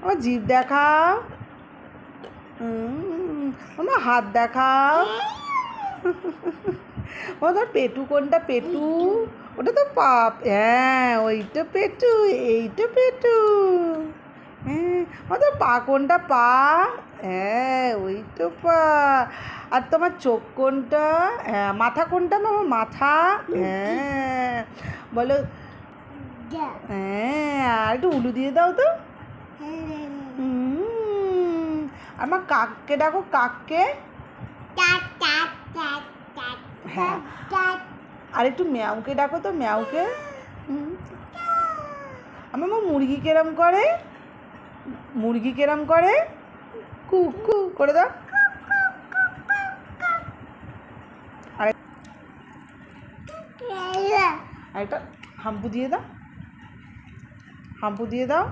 আমার জিভ দেখাও। আমার হাত দেখাও। ওদের পেটু কোনটা? পেটু ওটা তো পাপ। হ্যাঁ ওইটা পেটু, এইটা পেটু। হ্যাঁ ওদের পা কোনটা? পা। হ্যাঁ ওই তো পা। আর তোমার চোখ কোনটা? হ্যাঁ মাথা কোনটা? আমার মাথা। হ্যাঁ বলো। হ্যাঁ আর একটু উলু দিয়ে দাও তো। আমার কাককে ডাকো, কাককে। হ্যাঁ আর একটু ম্যাউকে ডাকো তো, ম্যাউকে। আমার মুরগি কেরম করে? মুরগি কেরম করে? কু কু করে দাও। আরেকটা হাম্পু দিয়ে দাও, হাম্পু দিয়ে দাও।